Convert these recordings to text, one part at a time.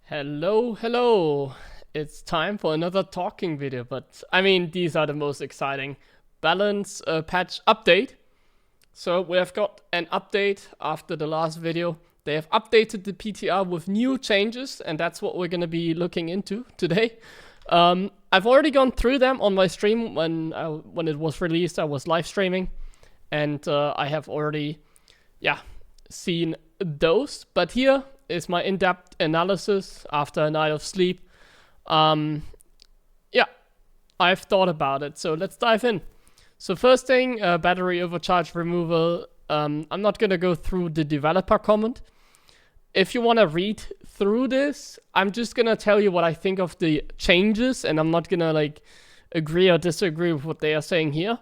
Hello. It's time for another talking video, but I mean, these are the most exciting. Balance patch update. So we have got an update after the last video. They have updated the PTR with new changes, and that's what we're gonna be looking into today. I've already gone through them on my stream when it was released. I was live streaming, and I have already, seen those. But here is my in-depth analysis after a night of sleep. I've thought about it, so let's dive in. So first thing, battery overcharge removal. I'm not gonna go through the developer comment. If you want to read through this, I'm just gonna tell you what I think of the changes, and I'm not gonna like agree or disagree with what they are saying here.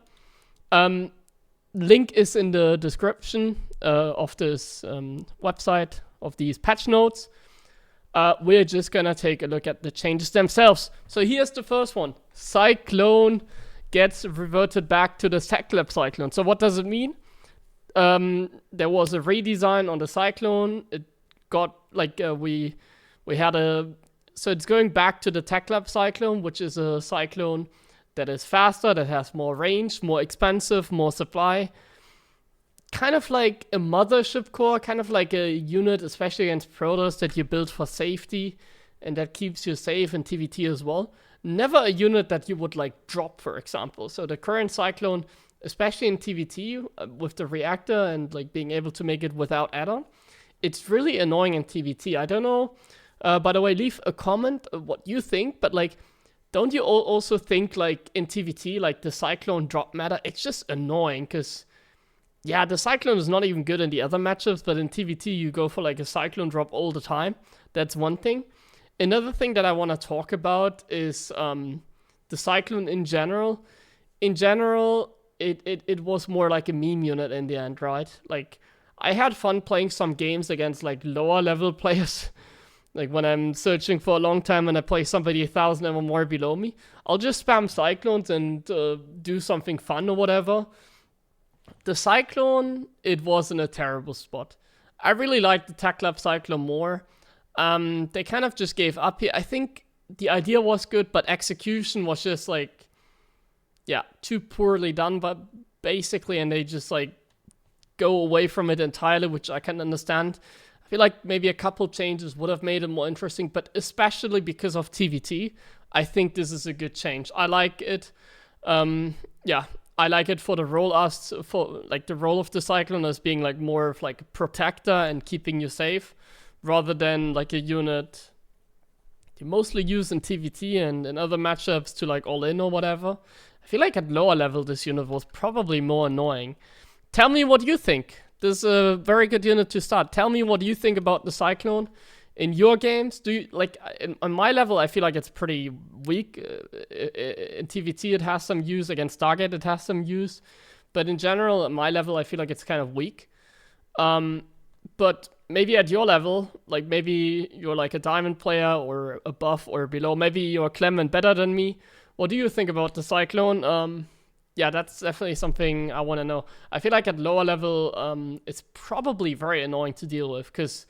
Link is in the description of this website, of these patch notes. We're just gonna take a look at the changes themselves. So here's the first one. Cyclone gets reverted back to the Cyclone Cyclone. So what does it mean? There was a redesign on the Cyclone. It got like we had a, so it's going back to the Tech Lab Cyclone, which is a Cyclone that is faster, that has more range, more expensive, more supply. Kind of like a mothership core, kind of like a unit, especially against Protoss, that you build for safety and that keeps you safe in TVT as well. Never a unit that you would like drop, for example. So the current Cyclone, especially in TVT, with the reactor and like being able to make it without add-on, it's really annoying in TVT. I don't know. By the way, leave a comment what you think, but like, don't you also think like in TVT, like the Cyclone drop matter, it's just annoying because, yeah, the Cyclone is not even good in the other matchups, but in TVT you go for like a Cyclone drop all the time. That's one thing. Another thing that I want to talk about is the Cyclone in general. In general, it was more like a meme unit in the end, right? Like, I had fun playing some games against like lower level players. Like when I'm searching for a long time and I play somebody 1,000 or more below me, I'll just spam Cyclones and do something fun or whatever. The Cyclone, it wasn't a terrible spot. I really liked the Tech Lab Cyclone more. They kind of just gave up here. I think the idea was good, but execution was just like, too poorly done, but basically, and they just like go away from it entirely, which I can understand. I feel like maybe a couple changes would have made it more interesting, but especially because of TVT, I think this is a good change. I like it. I like it for the role for like the role of the Cyclone as being like more of like a protector and keeping you safe, rather than like a unit you mostly use in TVT and in other matchups to like all in or whatever. I feel like at lower level this unit was probably more annoying. Tell me what you think. This is a very good unit to start. Tell me what you think about the Cyclone in your games. Do you like on my level? I feel like it's pretty weak. In TVT, it has some use. Against Stargate, it has some use. But in general, at my level, I feel like it's kind of weak. But maybe at your level, like maybe you're like a diamond player or above or below. Maybe you're Clement better than me. What do you think about the Cyclone? That's definitely something I want to know. I feel like at lower level, it's probably very annoying to deal with because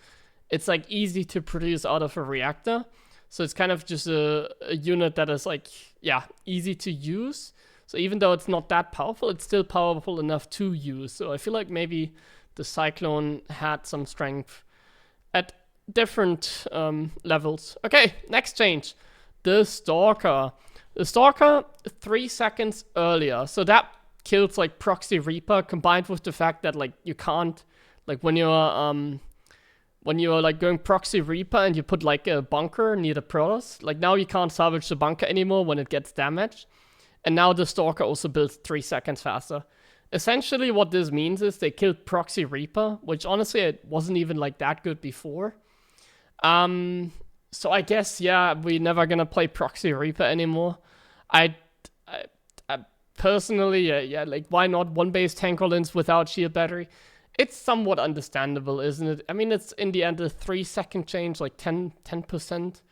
it's like easy to produce out of a reactor. So it's kind of just a unit that is like, easy to use. So even though it's not that powerful, it's still powerful enough to use. So I feel like maybe the Cyclone had some strength at different levels. Okay, next change. The Stalker. The Stalker 3 seconds earlier. So that kills like Proxy Reaper, combined with the fact that like you can't, like when you're like going Proxy Reaper and you put like a bunker near the Protoss, like now you can't salvage the bunker anymore when it gets damaged. And now the Stalker also builds 3 seconds faster. Essentially what this means is they killed Proxy Reaper, which honestly it wasn't even like that good before. So I guess, we're never gonna play Proxy Reaper anymore. I personally, like why not one base Tankolins without shield battery? It's somewhat understandable, isn't it? I mean, it's in the end a 3 second change, like 10%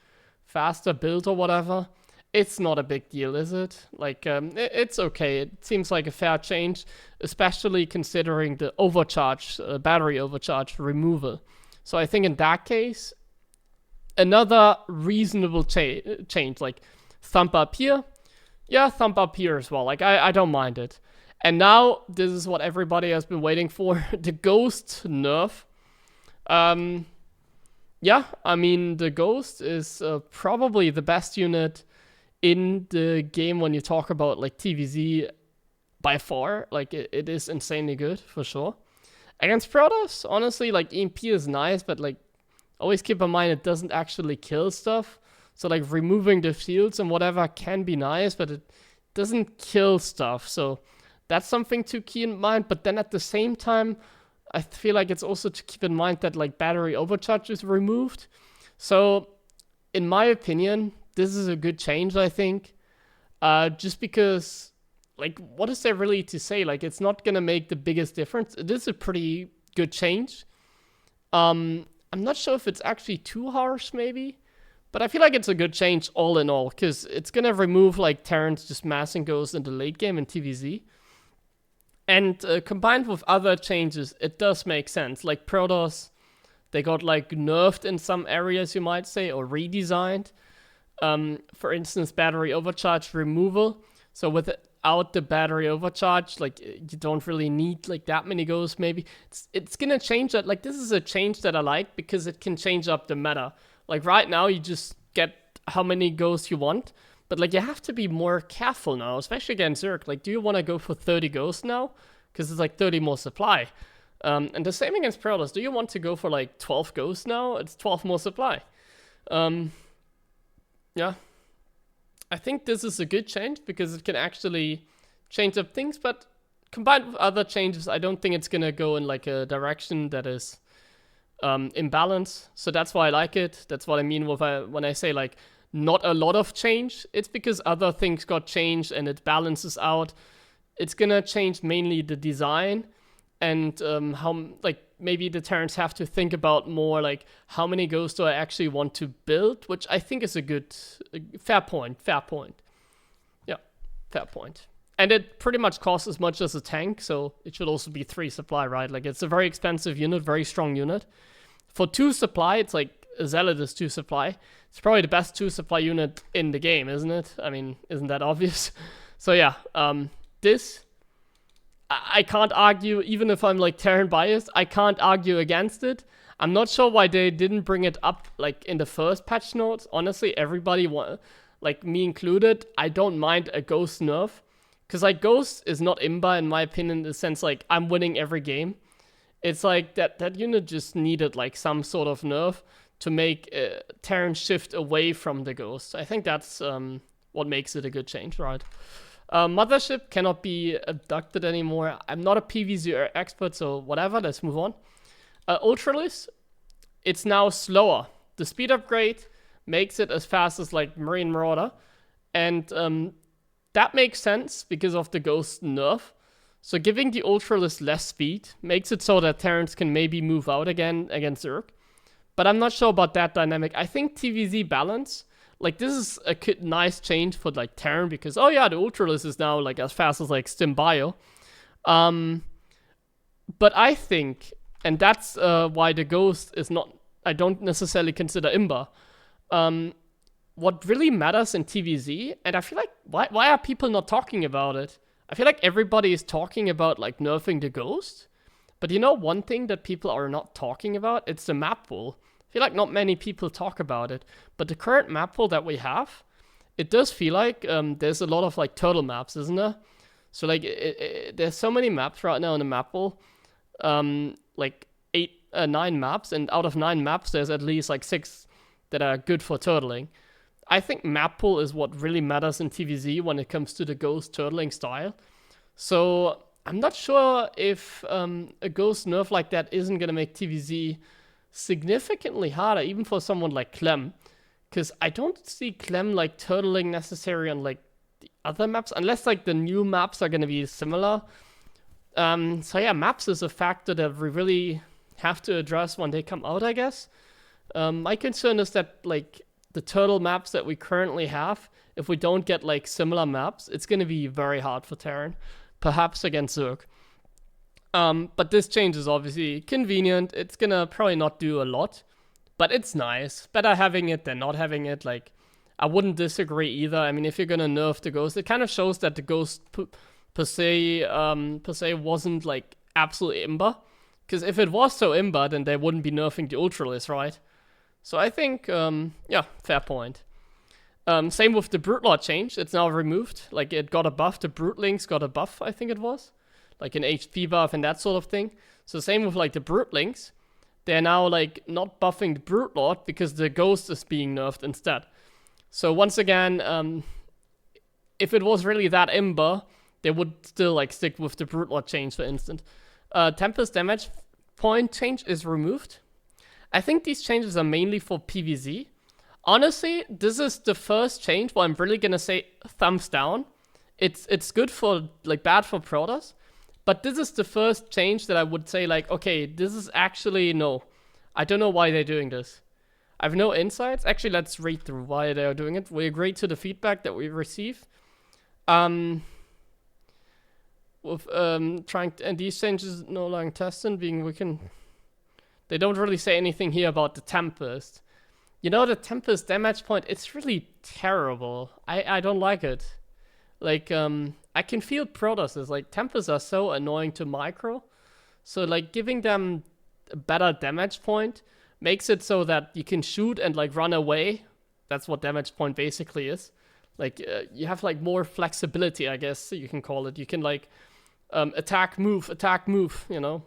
faster build or whatever. It's not a big deal, is it? Like, it's okay. It seems like a fair change, especially considering the overcharge, battery overcharge removal. So I think in that case, another reasonable change, like thumb up here. Yeah, thumb up here as well. Like, I don't mind it. And now, this is what everybody has been waiting for. The Ghost nerf. Yeah, I mean, the Ghost is probably the best unit in the game when you talk about, like, TVZ by far. Like, it is insanely good, for sure. Against Protoss, honestly, like, EMP is nice, but, like, always keep in mind it doesn't actually kill stuff. So, like, removing the shields and whatever can be nice, but it doesn't kill stuff. So, that's something to keep in mind. But then at the same time, I feel like it's also to keep in mind that, like, battery overcharge is removed. So, in my opinion, this is a good change, I think. Just because, like, what is there really to say? Like, it's not going to make the biggest difference. It is a pretty good change. I'm not sure if it's actually too harsh, maybe. But I feel like it's a good change all in all, because it's going to remove, like, Terrans just massing Ghosts in the late game in TVZ. And combined with other changes, it does make sense. Like, Protoss, they got, like, nerfed in some areas, you might say, or redesigned. For instance, battery overcharge removal. So without the battery overcharge, like, you don't really need, like, that many Ghosts, maybe. It's going to change that. Like, this is a change that I like, because it can change up the meta. Like, right now, you just get how many Ghosts you want. But, like, you have to be more careful now, especially against Zerg. Like, do you want to go for 30 Ghosts now? Because it's, like, 30 more supply. And the same against Protoss. Do you want to go for, like, 12 Ghosts now? It's 12 more supply. Yeah. I think this is a good change, because it can actually change up things. But combined with other changes, I don't think it's going to go in, like, a direction that is imbalance. So that's why I like it. That's what I mean with when I say, like, not a lot of change. It's because other things got changed and it balances out. It's gonna change mainly the design and how, like, maybe the Terrans have to think about more, like, how many Ghosts do I actually want to build, which I think is a good, fair point. Yeah, fair point. And it pretty much costs as much as a tank, so it should also be 3 supply, right? Like, it's a very expensive unit, very strong unit. For 2 supply, it's like a Zealot is 2 supply. It's probably the best 2 supply unit in the game, isn't it? I mean, isn't that obvious? So yeah, this, I can't argue, even if I'm, like, Terran biased, I can't argue against it. I'm not sure why they didn't bring it up, like, in the first patch notes. Honestly, everybody, like, me included, I don't mind a Ghost nerf. Because, like, Ghost is not imba, in my opinion, in the sense, like, I'm winning every game. It's like that unit just needed, like, some sort of nerf to make Terran shift away from the Ghost. I think that's what makes it a good change, right? Mothership cannot be abducted anymore. I'm not a PvZ expert, so whatever, let's move on. Ultralisk, it's now slower. The speed upgrade makes it as fast as, like, Marine Marauder. And that makes sense because of the Ghost nerf. So giving the Ultralisk less speed makes it so that Terrans can maybe move out again against Zerg. But I'm not sure about that dynamic. I think TVZ balance, like, this is a nice change for, like, Terran, because, oh yeah, the Ultralisk is now, like, as fast as, like, Stim Bio. But I think, and that's why the Ghost is not, I don't necessarily consider imba. What really matters in TVZ, and I feel like, why are people not talking about it? I feel like everybody is talking about, like, nerfing the Ghost. But you know one thing that people are not talking about? It's the map pool. I feel like not many people talk about it. But the current map pool that we have, it does feel like there's a lot of, like, turtle maps, isn't there? So, like, there's so many maps right now in the map pool. Like, 9 maps. And out of 9 maps, there's at least, like, 6 that are good for turtling. I think map pool is what really matters in TVZ when it comes to the Ghost turtling style. So I'm not sure if a Ghost nerf like that isn't going to make TVZ significantly harder, even for someone like Clem. Because I don't see Clem, like, turtling necessary on, like, the other maps, unless, like, the new maps are going to be similar. So yeah, maps is a factor that we really have to address when they come out, I guess. My concern is that, like, the turtle maps that we currently have, if we don't get, like, similar maps, it's going to be very hard for Terran. Perhaps against Zerg. But this change is obviously convenient. It's going to probably not do a lot. But it's nice. Better having it than not having it. Like, I wouldn't disagree either. I mean, if you're gonna nerf the ghost, it kind of shows that the ghost per se wasn't like absolutely imba. Because if it was so imba, then they wouldn't be nerfing the Ultralisk, right? So I think, yeah, fair point. Same with the Brute Lord change. It's now removed. Like, it got a buff. The Brute Links got a buff, I think it was. Like an HP buff and that sort of thing. So same with like the Brute Links. They're now like not buffing the Brute Lord because the Ghost is being nerfed instead. So once again, if it was really that imba, they would still like stick with the Brute Lord change, for instance. Tempest damage point change is removed. I think these changes are mainly for PvZ. Honestly, this is the first change where I'm really gonna say thumbs down. It's good for, like, bad for Protoss, but this is the first change that I would say, like, okay, this is actually, no. I don't know why they're doing this. I have no insights. Actually, let's read through why they're doing it. We agree to the feedback that we receive. And these changes no longer tested, being weakened. They don't really say anything here about the Tempest. You know, the Tempest damage point, it's really terrible. I don't like it. Like, I can feel Protoss. Like, Tempests are so annoying to micro. So, like, giving them a better damage point makes it so that you can shoot and, like, run away. That's what damage point basically is. Like, you have, like, more flexibility, I guess you can call it. You can, like, attack, move, you know?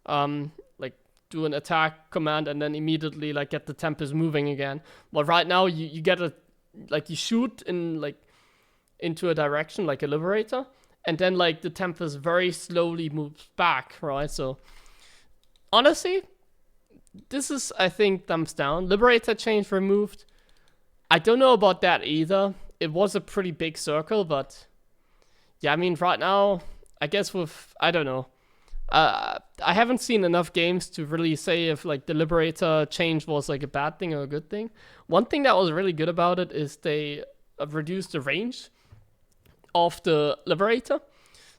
Like, do an attack command and then immediately, like, get the Tempest moving again. But right now, you get a, like, you shoot in, like, into a direction, like a Liberator, and then, like, the Tempest very slowly moves back, right? So, honestly, this is, I think, thumbs down. Liberator change removed. I don't know about that either. It was a pretty big circle, but yeah, I mean, right now, I guess with, I don't know. I haven't seen enough games to really say if, like, the Liberator change was, like, a bad thing or a good thing. One thing that was really good about it is they reduced the range of the Liberator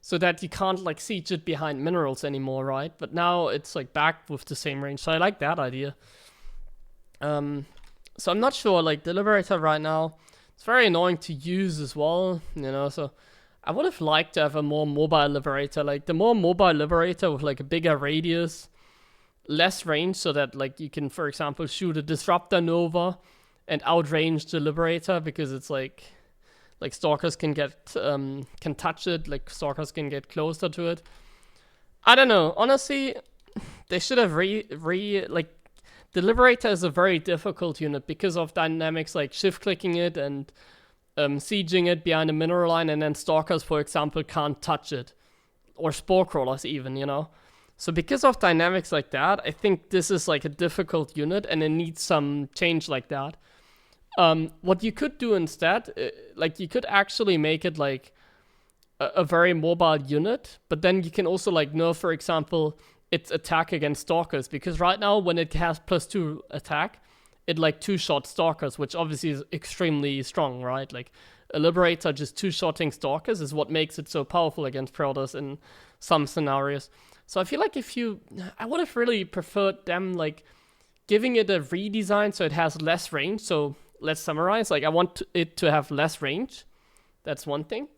so that you can't, like, siege it behind minerals anymore, right? But now it's, like, back with the same range, so I like that idea. So I'm not sure, like, the Liberator right now, it's very annoying to use as well, you know, so I would have liked to have a more mobile Liberator, like, the more mobile Liberator with, like, a bigger radius, less range, so that, like, you can, for example, shoot a Disruptor Nova and outrange the Liberator, because it's, like Stalkers can get, can touch it, like, Stalkers can get closer to it. I don't know, honestly, they should have like, the Liberator is a very difficult unit because of dynamics like shift-clicking it and sieging it behind a mineral line, and then Stalkers, for example, can't touch it. Or Spore Crawlers even, you know? So because of dynamics like that, I think this is, like, a difficult unit, and it needs some change like that. What you could do instead, like, you could actually make it, like, a very mobile unit, but then you can also, like, nerf, for example, its attack against Stalkers, because right now, when it has +2 attack, it, like, two-shot Stalkers, which obviously is extremely strong, right? Like, a Liberator just two-shotting Stalkers is what makes it so powerful against Protoss in some scenarios. So I feel like I would have really preferred them, like, giving it a redesign so it has less range. So let's summarize. Like, I want it to have less range. That's one thing.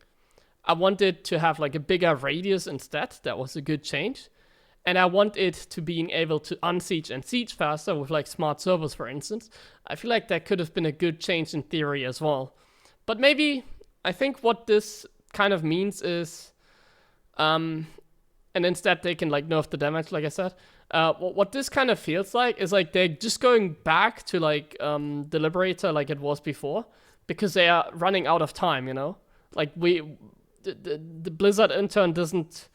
I want it to have, like, a bigger radius instead. That was a good change. And I want it to being able to unsiege and siege faster with, like, smart servos, for instance. I feel like that could have been a good change in theory as well. But maybe, I think what this kind of means is, and instead they can, like, nerf the damage, like I said. What this kind of feels like is, like, they're just going back to, like, the Liberator like it was before, because they are running out of time, you know? Like, the Blizzard intern doesn't,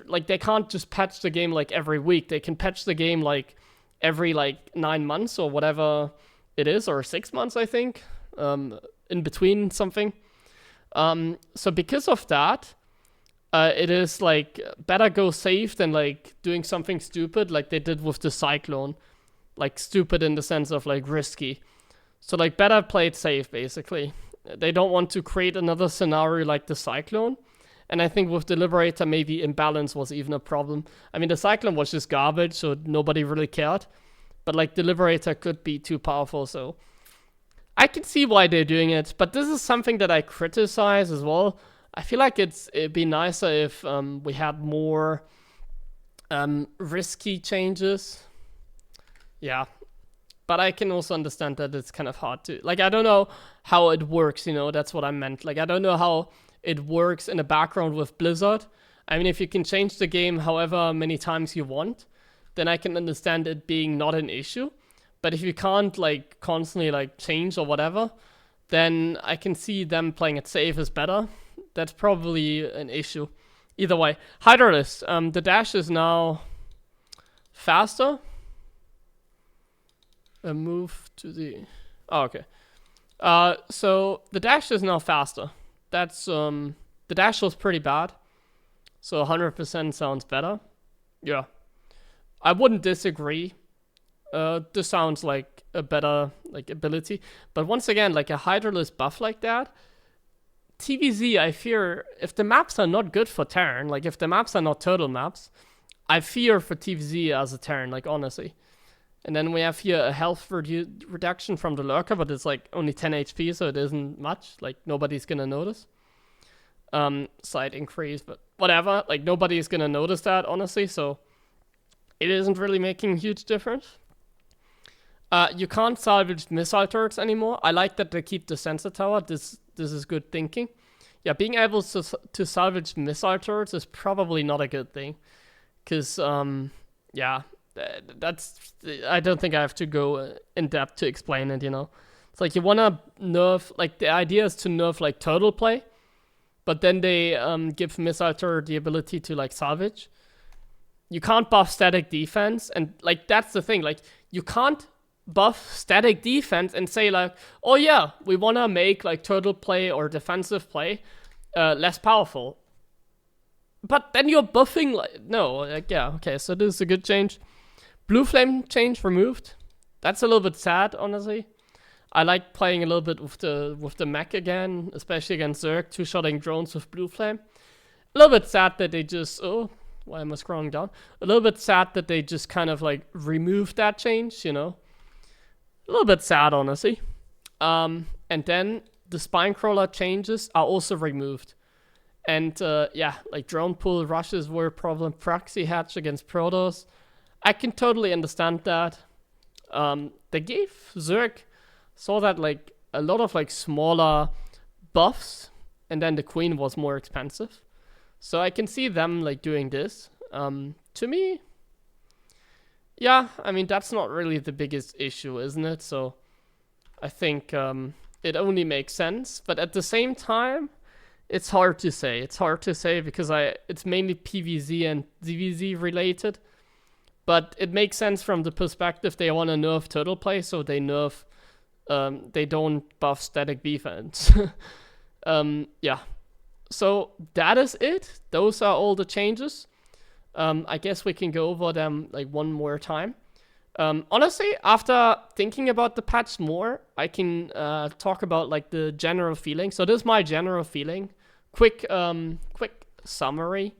like, they can't just patch the game, like, every week. They can patch the game, like, every, like, 9 months or whatever it is, or 6 months, I think, in between something. So because of that, it is, like, better go safe than, like, doing something stupid like they did with the Cyclone. Like, stupid in the sense of, like, risky. So, like, better play it safe, basically. They don't want to create another scenario like the Cyclone. And I think with the Liberator, maybe imbalance was even a problem. I mean, the Cyclone was just garbage, so nobody really cared. But like the Liberator could be too powerful, so I can see why they're doing it. But this is something that I criticize as well. I feel like it'd be nicer if we had more risky changes. Yeah. But I can also understand that it's kind of hard to... Like, I don't know how it works, you know? That's what I meant. Like, I don't know how it works in the background with Blizzard. I mean, if you can change the game however many times you want, then I can understand it being not an issue. But if you can't, like, constantly, like, change or whatever, then I can see them playing it safe is better. That's probably an issue. Either way. HeroMarine, the dash is now faster. A move to the... Oh, okay. So the dash is now faster. That's, the dash was pretty bad. So 100% sounds better. Yeah. I wouldn't disagree. This sounds like a better, like, ability. But once again, like, a HeroMarine buff like that, TVZ, I fear, if the maps are not good for Terran, like, if the maps are not turtle maps, I fear for TVZ as a Terran, like, honestly. And then we have here a health reduction from the Lurker, but it's like only 10 HP, so it isn't much. Like, nobody's gonna notice. Side increase, but whatever. Like, nobody's gonna notice that, honestly, so it isn't really making a huge difference. You can't salvage missile turrets anymore. I like that they keep the sensor tower. This is good thinking. Yeah, being able to salvage missile turrets is probably not a good thing. Because, yeah... That's... I don't think I have to go in depth to explain it, you know. It's like you want to nerf... Like, the idea is to nerf, like, turtle play. But then they give missile turret the ability to, like, salvage. You can't buff static defense. And, like, that's the thing. Like, you can't buff static defense and say, like, oh, yeah, we want to make, like, turtle play or defensive play less powerful. But then you're buffing, like... No, like, yeah, okay, so this is a good change. Blue flame change removed. That's a little bit sad, honestly. I like playing a little bit with the mech again, especially against Zerg, two-shotting drones with blue flame. A little bit sad that they just... Oh, why am I scrolling down? A little bit sad that they just kind of like removed that change, you know? A little bit sad, honestly. And then the spine crawler changes are also removed. And yeah, like drone pool rushes were a problem. Proxy hatch against Protoss. I can totally understand that. They gave Zerg, saw that like a lot of like smaller buffs, and then the queen was more expensive. So I can see them like doing this. To me, yeah, I mean that's not really the biggest issue, isn't it? So I think it only makes sense. But at the same time, it's hard to say. It's hard to say because it's mainly PvZ and DvZ related. But it makes sense from the perspective they want to nerf turtle play, so they nerf, they don't buff static defense. Yeah. So that is it. Those are all the changes. I guess we can go over them like one more time. Honestly, after thinking about the patch more, I can talk about like the general feeling. So this is my general feeling. Quick summary.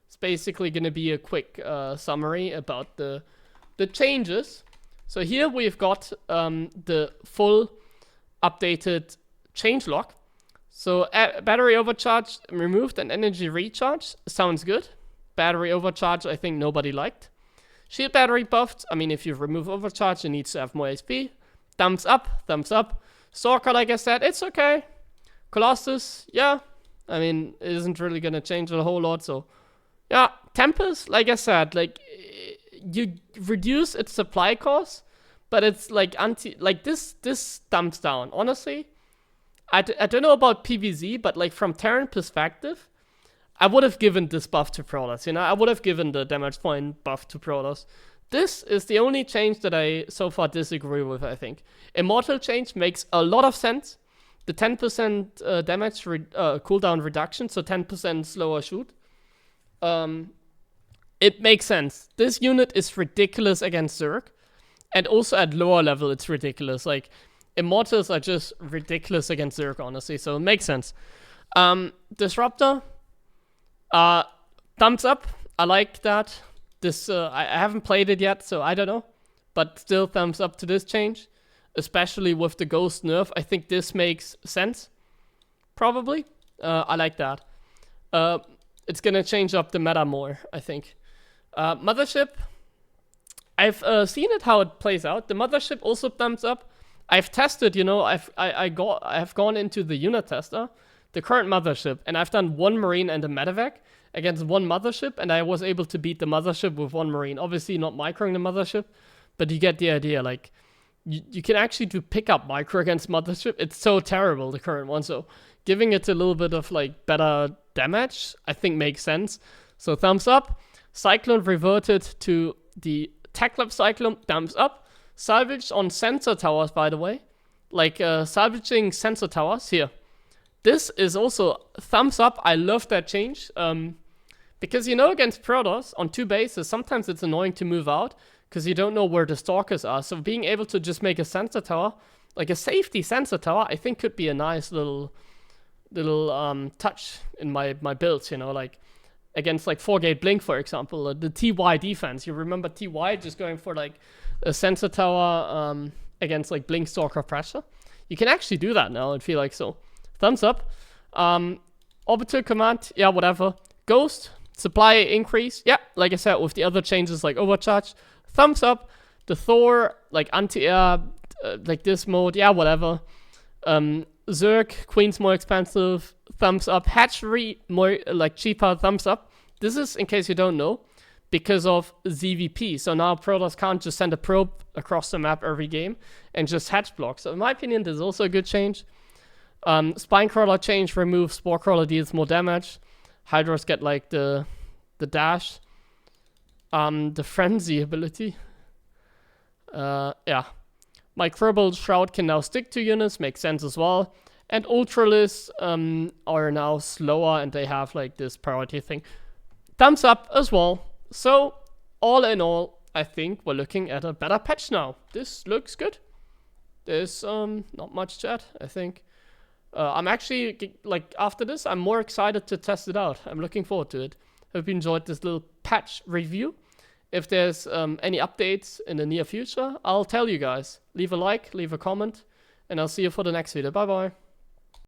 It's basically going to be a quick summary about the changes. So here we've got the full updated changelog. So battery overcharge removed and energy recharge sounds good. Battery overcharge I think nobody liked. Shield battery buffed. I mean if you remove overcharge it needs to have more HP. Thumbs up, thumbs up. Stalker, like I said, it's okay. Colossus, yeah. I mean it isn't really going to change a whole lot, so... Yeah, Tempest, like I said, like you reduce its supply cost, but it's like this dumps down. Honestly, I don't know about PvZ, but like from Terran perspective, I would have given this buff to Protoss. You know, I would have given the damage point buff to Protoss. This is the only change that I so far disagree with. I think Immortal change makes a lot of sense. The 10% damage cooldown reduction, so 10% slower shoot. It makes sense. This unit is ridiculous against Zerg. And also at lower level, it's ridiculous. Like, Immortals are just ridiculous against Zerg, honestly. So it makes sense. Disruptor. Thumbs up. I like that. This, I haven't played it yet, so I don't know. but still thumbs up to this change, especially with the ghost nerf. I think this makes sense, probably. I like that. It's gonna change up the meta more, I think. Mothership, I've seen it how it plays out. The mothership also thumbs up. I've tested, you know, I've gone into the unit tester, the current mothership, and I've done 1 marine and a medevac against 1 mothership, and I was able to beat the mothership with 1 marine. Obviously not microing the mothership, but you get the idea. Like, you can actually do pickup micro against mothership. It's so terrible, the current one. So giving it a little bit of like better damage, I think makes sense. So thumbs up. Cyclone reverted to the Tech Lab Cyclone, thumbs up. Salvage on sensor towers, by the way. Like salvaging sensor towers here. This is also thumbs up. I love that change. Because, you know, against Protoss on 2 bases, sometimes it's annoying to move out because you don't know where the Stalkers are. So being able to just make a sensor tower, like a safety sensor tower, I think could be a nice little touch in my builds, you know, like against like 4-gate blink, for example, the TY defense. You remember TY just going for like a sensor tower against like blink stalker pressure. You can actually do that now, I feel like. So thumbs up. Orbital command, yeah, whatever. Ghost, supply increase, yeah, like I said, with the other changes like overcharge. Thumbs up. The Thor, like anti-air, like this mode, yeah, whatever. Zerg, Queen's more expensive, thumbs up. Hatchery, more like cheaper, thumbs up. This is, in case you don't know, because of ZVP. So now Protoss can't just send a probe across the map every game and just hatch block. So in my opinion, this is also a good change. Spinecrawler change, remove Sporecrawler, deals more damage. Hydras get like the dash. The frenzy ability. Yeah. Microbial Shroud can now stick to units, makes sense as well. And Ultralisk are now slower and they have like this priority thing. Thumbs up as well. So, all in all, I think we're looking at a better patch now. This looks good. There's not much to add, I think. I'm actually, like, after this, I'm more excited to test it out. I'm looking forward to it. Hope you enjoyed this little patch review. If there's any updates in the near future, I'll tell you guys. Leave a like, leave a comment, and I'll see you for the next video. Bye bye.